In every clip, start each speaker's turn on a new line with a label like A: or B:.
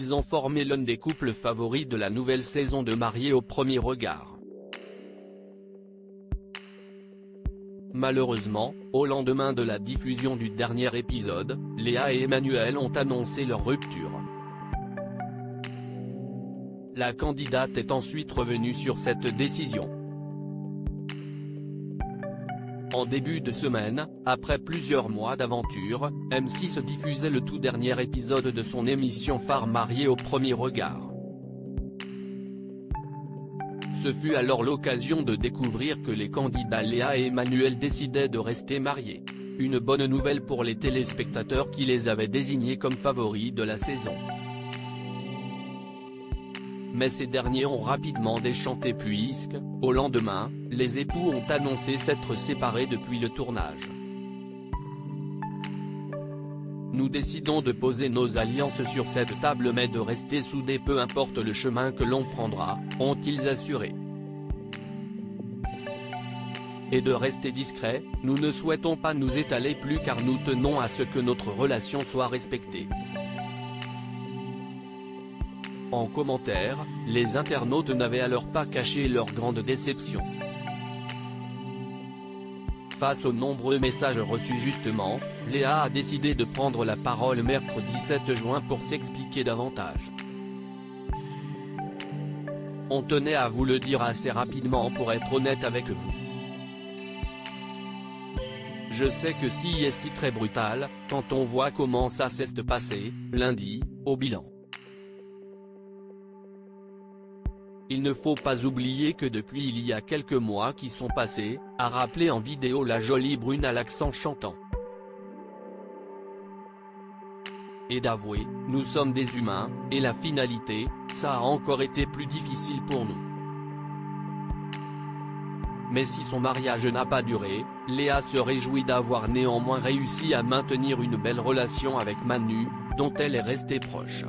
A: ils ont formé l'un des couples favoris de la nouvelle saison de Mariés au premier regard. Malheureusement, au lendemain de la diffusion du dernier épisode, Léa et Emmanuel ont annoncé leur rupture. La candidate est ensuite revenue sur cette décision. En début de semaine, après plusieurs mois d'aventure, M6 diffusait le tout dernier épisode de son émission phare Mariés au premier regard. Ce fut alors l'occasion de découvrir que les candidats Léa et Emmanuel décidaient de rester mariés. Une bonne nouvelle pour les téléspectateurs qui les avaient désignés comme favoris de la saison. Mais ces derniers ont rapidement déchanté puisque, au lendemain, les époux ont annoncé s'être séparés depuis le tournage. Nous décidons de poser nos alliances sur cette table mais de rester soudés peu importe le chemin que l'on prendra, ont-ils assuré. Et de rester discrets, nous ne souhaitons pas nous étaler plus car nous tenons à ce que notre relation soit respectée. En commentaire, les internautes n'avaient alors pas caché leur grande déception. Face aux nombreux messages reçus justement, Léa a décidé de prendre la parole mercredi 7 juin pour s'expliquer davantage. On tenait à vous le dire assez rapidement pour être honnête avec vous. Je sais que si est très brutal, quand on voit comment ça s'est passé, lundi, au bilan. Il ne faut pas oublier que depuis il y a quelques mois qui sont passés, a rappelé en vidéo la jolie brune à l'accent chantant. Et d'avouer, nous sommes des humains, et la finalité, ça a encore été plus difficile pour nous. Mais si son mariage n'a pas duré, Léa se réjouit d'avoir néanmoins réussi à maintenir une belle relation avec Manu, dont elle est restée proche.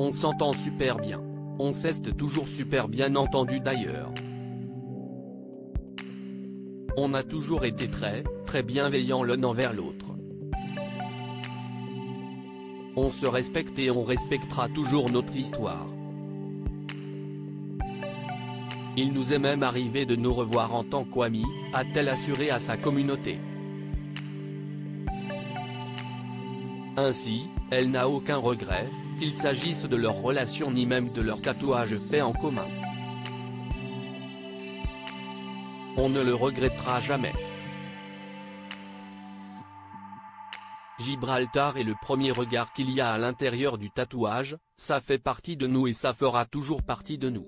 A: On s'entend super bien. On s'est toujours super bien entendu d'ailleurs. On a toujours été très bienveillants l'un envers l'autre. On se respecte et on respectera toujours notre histoire. Il nous est même arrivé de nous revoir en tant qu'amis, a-t-elle assuré à sa communauté. Ainsi, elle n'a aucun regret, qu'il s'agisse de leur relation ni même de leur tatouage fait en commun. On ne le regrettera jamais. Gibraltar est le premier regard qu'il y a à l'intérieur du tatouage, ça fait partie de nous et ça fera toujours partie de nous.